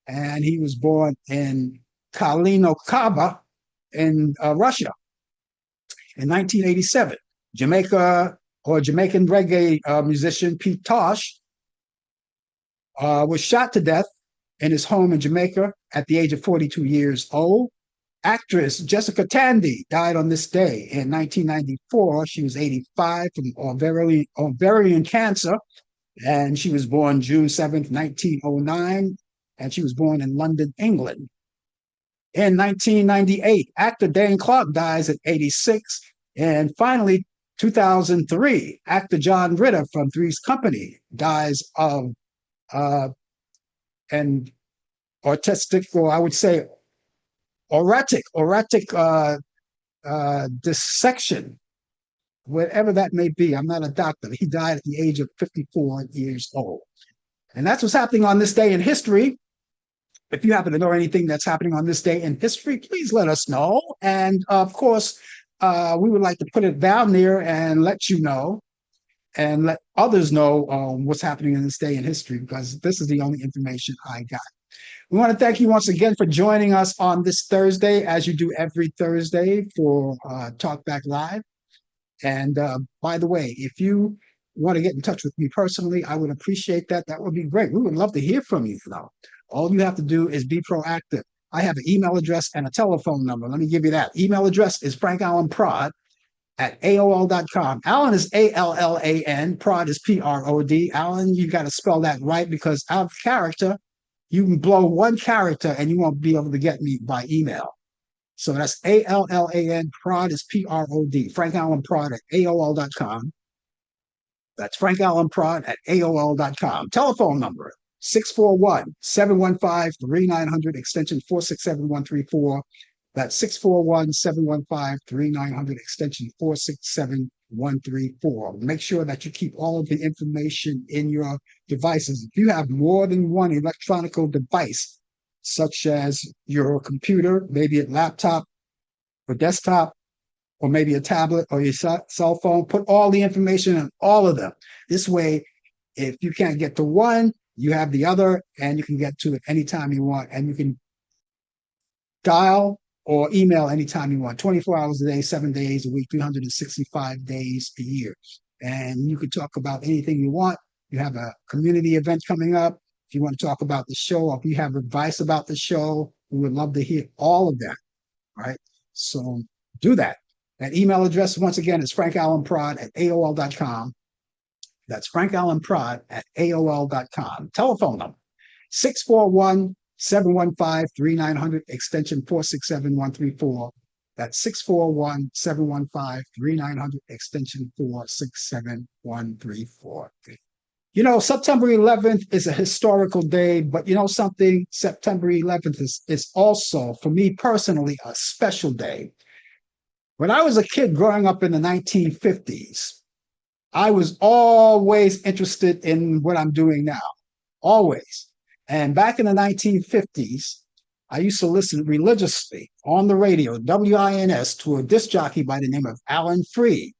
and he was born in Kalinokaba in Russia. In 1987, Jamaican reggae musician Pete Tosh was shot to death in his home in Jamaica at the age of 42 years old. Actress Jessica Tandy died on this day in 1994. She was 85 from ovarian cancer, and she was born June 7th, 1909, and she was born in London, England. In 1998, actor Dan Clark dies at 86. And finally, 2003, actor John Ritter from Three's Company dies of an autistic, or I would say auratic dissection, whatever that may be. I'm not a doctor. He died at the age of 54 years old. And that's what's happening on this day in history. If you happen to know anything that's happening on this day in history, please let us know. And of course, we would like to put it down there and let you know and let others know what's happening in this day in history, because this is the only information I got. We want to thank you once again for joining us on this Thursday, as you do every Thursday for Talk Back Live. And by the way, if you want to get in touch with me personally, I would appreciate that. That would be great. We would love to hear from you, though. All you have to do is be proactive. I have an email address and a telephone number. Let me give you that. Email address is frankallenprod@aol.com. Allan is ALLAN, Prod is PROD. Allan, you got to spell that right, because out of character, you can blow one character and you won't be able to get me by email. So that's ALLAN, Prod is PROD. frankallenprod@aol.com. That's frankallenprod@aol.com. Telephone number 641-715-3900, extension 467-134. That's 641-715-3900, extension 467-134. Make sure that you keep all of the information in your devices. If you have more than one electronic device, such as your computer, maybe a laptop or desktop, or maybe a tablet or your cell phone, put all the information in all of them. This way, if you can't get to one, you have the other, and you can get to it anytime you want, and you can dial or email anytime you want, 24 hours a day, 7 days a week, 365 days a year. And you can talk about anything you want. You have a community event coming up. If you want to talk about the show, or if you have advice about the show, we would love to hear all of that, right? So do that. That email address, once again, is frankallenprod@aol.com. That's frankallenprod@aol.com. Telephone number 641-715-3900, extension 467-134. That's 641-715-3900, extension 467-134. You know, September 11th is a historical day, but you know something? September 11th is also, for me personally, a special day. When I was a kid growing up in the 1950s, I was always interested in what I'm doing now, always. And back in the 1950s, I used to listen religiously on the radio, WINS, to a disc jockey by the name of Allan Freed,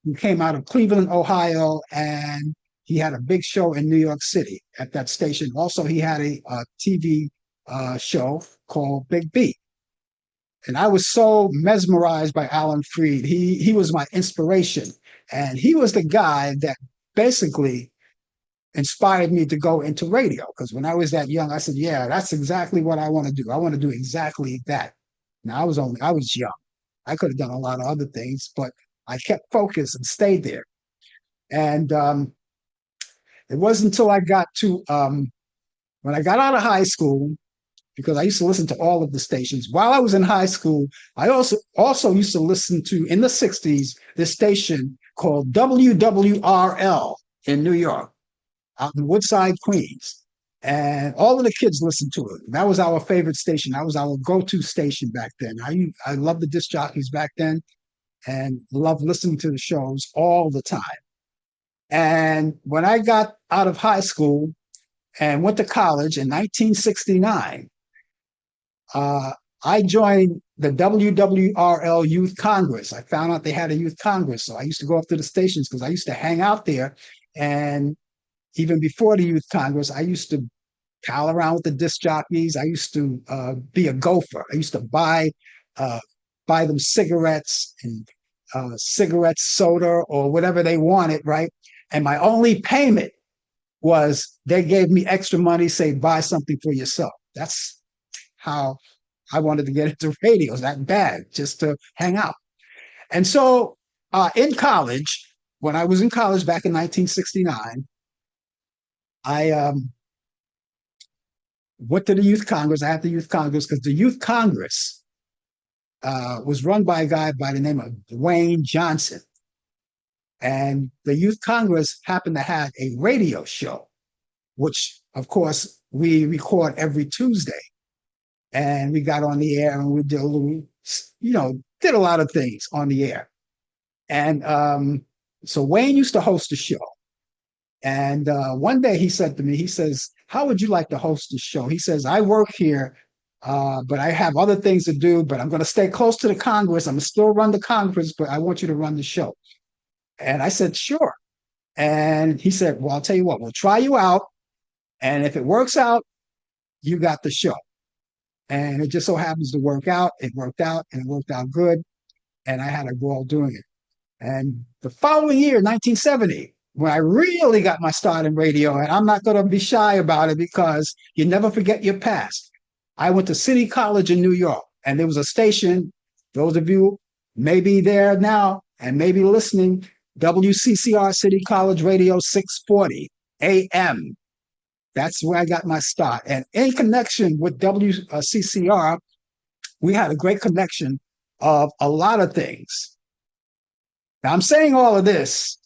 who came out of Cleveland, Ohio, and he had a big show in New York City at that station. Also, he had a TV show called Big B. And I was so mesmerized by Allan Freed. He was my inspiration. And he was the guy that basically inspired me to go into radio. Because when I was that young, I said, yeah, that's exactly what I want to do. I want to do exactly that. Now I was young. I could have done a lot of other things, but I kept focused and stayed there. And it wasn't until I got to when I got out of high school, because I used to listen to all of the stations. While I was in high school, I also used to listen to, in the 60s, this station called WWRL in New York, out in Woodside, Queens. And all of the kids listened to it. That was our favorite station. That was our go-to station back then. I loved the disc jockeys back then and loved listening to the shows all the time. And when I got out of high school and went to college in 1969, I joined the WWRL Youth Congress. I found out they had a youth congress. So I used to go up to the stations because I used to hang out there. And even before the youth congress, I used to pal around with the disc jockeys. I used to be a gopher. I used to buy them cigarettes and cigarette soda or whatever they wanted, right? And my only payment was they gave me extra money, say, buy something for yourself. That's how I wanted to get into radio, that bad, just to hang out. And so in college, when I was in college back in 1969, I went to the youth congress. I had the youth congress because the youth congress was run by a guy by the name of Dwayne Johnson. And the youth congress happened to have a radio show, which, of course, we record every Tuesday. And we got on the air and we did a little, did a lot of things on the air. And so Wayne used to host the show. And one day he said to me, he says, how would you like to host the show? He says, I work here, but I have other things to do, but I'm going to stay close to the Congress. I'm going to still run the Congress, but I want you to run the show. And I said, sure. And he said, well, I'll tell you what, we'll try you out. And if it works out, you got the show. And it just so happens to work out. It worked out and it worked out good. And I had a ball doing it. And the following year, 1970, when I really got my start in radio, and I'm not going to be shy about it because you never forget your past. I went to City College in New York, and there was a station, those of you may be there now and maybe listening, WCCR City College Radio 640 AM. That's where I got my start. And in connection with WCCR, we had a great connection of a lot of things. Now, I'm saying all of this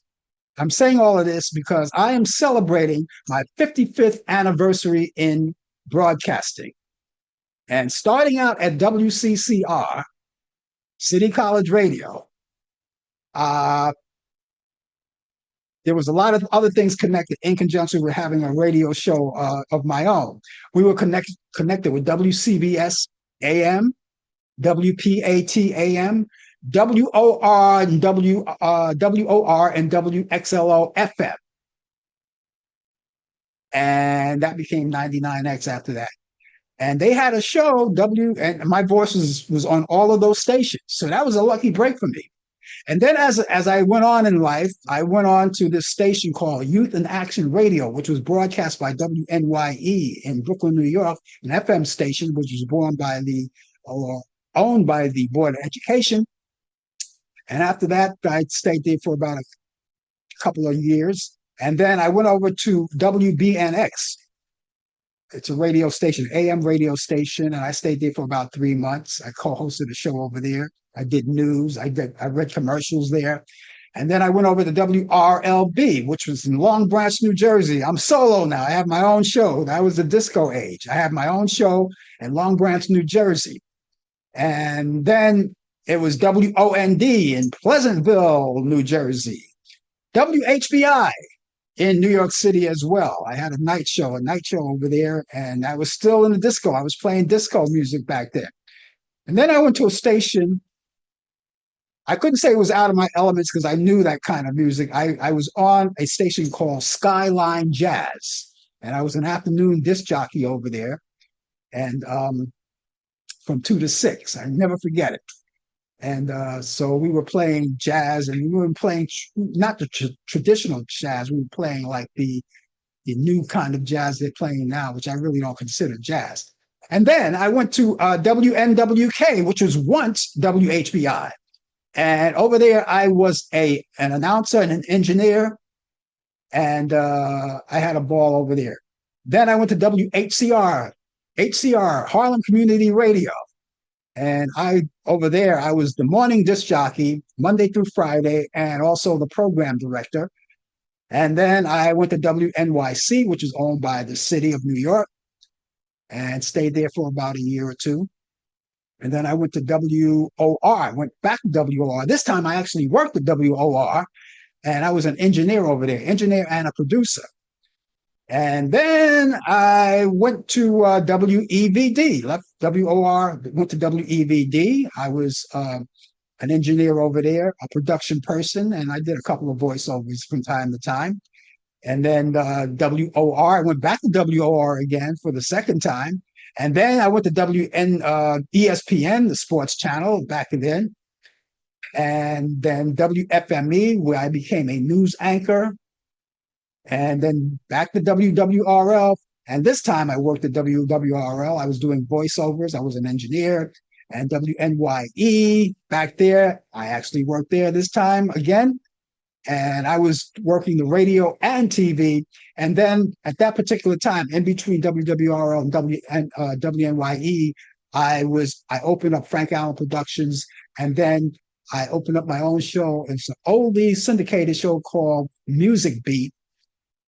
because I am celebrating my 55th anniversary in broadcasting. And starting out at WCCR, City College Radio, there was a lot of other things connected in conjunction with having a radio show of my own. We were connected with WCBS AM, WPAT AM, WOR and WOR and WXLO FM. And that became 99X after that. And they had a show, and my voice was on all of those stations. So that was a lucky break for me. And then as I went on in life, I went on to this station called Youth in Action Radio, which was broadcast by WNYE in Brooklyn, New York, an FM station, which was owned by the Board of Education. And after that, I stayed there for about a couple of years. And then I went over to WBNX. It's a radio station, AM radio station, and I stayed there for about 3 months. I co-hosted a show over there. I did news. I read commercials there. And then I went over to WRLB, which was in Long Branch, New Jersey. I'm solo now. I have my own show. That was the disco age. I have my own show in Long Branch, New Jersey. And then it was WOND in Pleasantville, New Jersey. WHBI in New York City as well. I had a night show over there, and I was still in the disco. I was playing disco music back then. And then I went to a station. I couldn't say it was out of my elements because I knew that kind of music. I was on a station called Skyline Jazz, and I was an afternoon disc jockey over there, and from 2 to 6. I never forget it. And so we were playing jazz, and we were playing not the traditional jazz. We were playing like the new kind of jazz they're playing now, which I really don't consider jazz. And then I went to WNWK, which was once WHBI. And over there, I was an announcer and an engineer, and I had a ball over there. Then I went to WHCR, Harlem Community Radio. And over there, I was the morning disc jockey, Monday through Friday, and also the program director. And then I went to WNYC, which is owned by the city of New York, and stayed there for about a year or two. And then I went to WOR, went back to WOR. This time I actually worked at WOR, and I was an engineer over there, engineer and a producer. And then I went to WEVD, left WOR, went to WEVD. I was an engineer over there, a production person, and I did a couple of voiceovers from time to time. And then WOR, I went back to WOR again for the second time. And then I went to ESPN, the sports channel, back then. And then WFME, where I became a news anchor. And then back to WWRL. And this time I worked at WWRL. I was doing voiceovers. I was an engineer. And WNYE, back there, I actually worked there this time again. And I was working the radio and TV. And then at that particular time, in between WWRL and WNYE, I opened up Frank Allan Productions. And then I opened up my own show. It's an oldie syndicated show called Music Beat,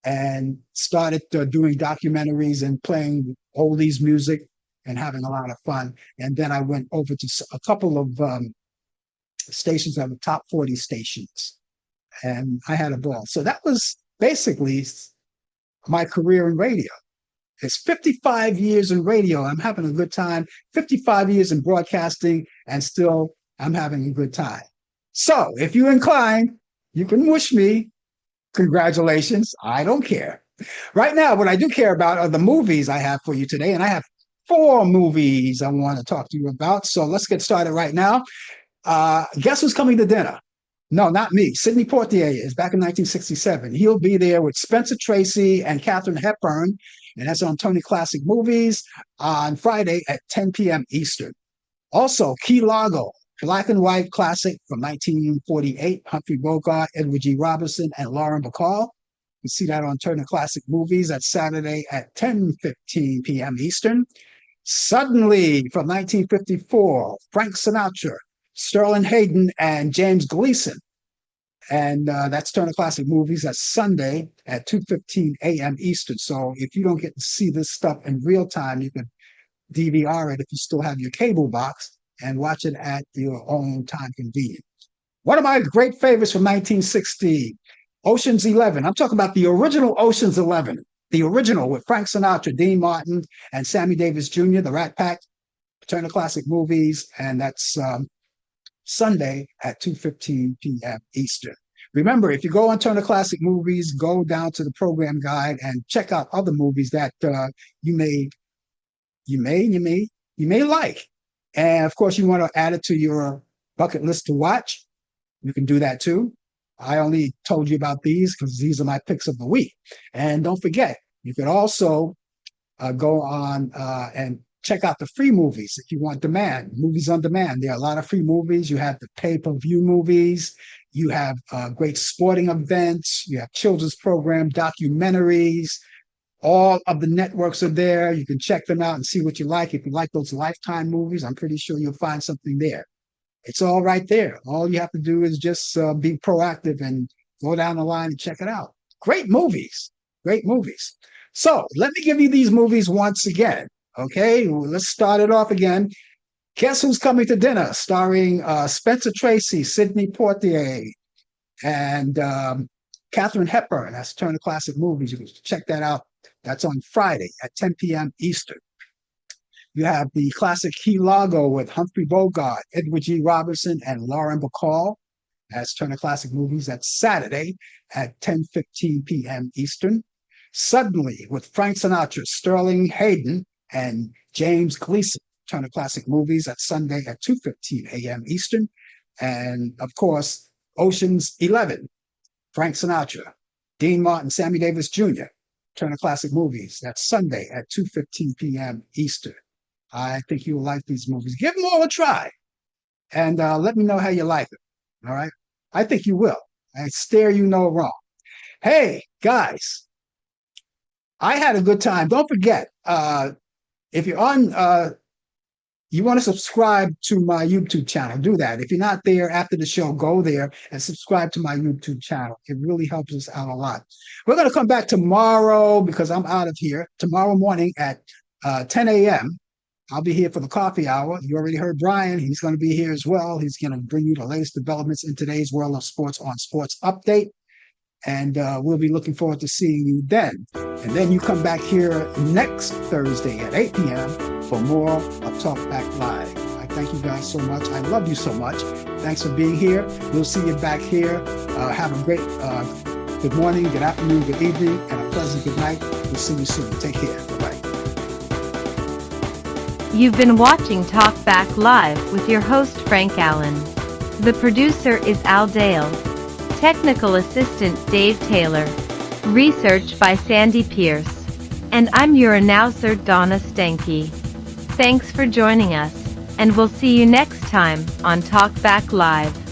and started doing documentaries and playing oldies music and having a lot of fun. And then I went over to a couple of stations that were top 40 stations, and I had a ball. So that was basically my career in radio. It's 55 years in radio. I'm having a good time. 55 years in broadcasting, and still I'm having a good time. So if you're inclined, you can wish me congratulations. I don't care. Right now, what I do care about are the movies I have for you today. And I have 4 movies I want to talk to you about. So let's get started right now. Guess who's coming to dinner? No, not me. Sidney Poitier is back in 1967. He'll be there with Spencer Tracy and Katharine Hepburn. And that's on Turner Classic Movies on Friday at 10 p.m. Eastern. Also, Key Largo, black and white classic from 1948, Humphrey Bogart, Edward G. Robinson, and Lauren Bacall. You see that on Turner Classic Movies. That's Saturday at 10:15 p.m. Eastern. Suddenly, from 1954, Frank Sinatra, Sterling Hayden, and James Gleason. And that's Turner Classic Movies. That's Sunday at 2:15 a.m. Eastern. So if you don't get to see this stuff in real time, you can DVR it if you still have your cable box and watch it at your own time convenience. One of my great favorites from 1960, Ocean's 11. I'm talking about the original Ocean's 11, the original with Frank Sinatra, Dean Martin, and Sammy Davis Jr., the Rat Pack, Turner Classic Movies, and that's Sunday at 2:15 p.m. Eastern. Remember, if you go on Turner Classic Movies, go down to the program guide and check out other movies that you may like. And of course, you want to add it to your bucket list to watch. You can do that too. I only told you about these because these are my picks of the week. And don't forget, you can also go on and check out the free movies if you want movies on demand. There are a lot of free movies. You have the pay-per-view movies. You have great sporting events. You have children's program, documentaries. All of the networks are there. You can check them out and see what you like. If you like those Lifetime movies, I'm pretty sure you'll find something there. It's all right there. All you have to do is just be proactive and go down the line and check it out. Great movies. Great movies. So let me give you these movies once again. Okay, well, let's start it off again. Guess Who's Coming to Dinner, starring Spencer Tracy, Sidney Poitier, and Katharine Hepburn. That's Turner Classic Movies. You can check that out. That's on Friday at 10 p.m. Eastern. You have the classic Key Largo with Humphrey Bogart, Edward G. Robinson, and Lauren Bacall. That's Turner Classic Movies. That's Saturday at 10:15 p.m. Eastern. Suddenly with Frank Sinatra, Sterling Hayden, and James Gleason. Turner Classic Movies. That's Sunday at 2:15 a.m. Eastern. And of course, Ocean's 11, Frank Sinatra, Dean Martin, Sammy Davis Jr., Turner Classic Movies. That's Sunday at 2:15 p.m. Eastern. I think you will like these movies. Give them all a try, and let me know how you like it. All right? I think you will. I stare you no wrong. Hey, guys, I had a good time. Don't forget, if you're on, you want to subscribe to my YouTube channel, do that. If you're not there after the show, go there and subscribe to my YouTube channel. It really helps us out a lot. We're going to come back tomorrow because I'm out of here. Tomorrow morning at 10 a.m., I'll be here for the coffee hour. You already heard Brian. He's going to be here as well. He's going to bring you the latest developments in today's world of sports on Sports Update. And we'll be looking forward to seeing you then. And then you come back here next Thursday at 8 p.m. for more of Talk Back Live. I thank you guys so much. I love you so much. Thanks for being here. We'll see you back here. Have a great good morning, good afternoon, good evening, and a pleasant good night. We'll see you soon. Take care. Bye-bye. You've been watching Talk Back Live with your host Frank Allen. The producer is Al Dale. Technical assistant Dave Taylor. Research by Sandy Pierce. And I'm your announcer Donna Stenke. Thanks for joining us, and we'll see you next time on Talk Back Live.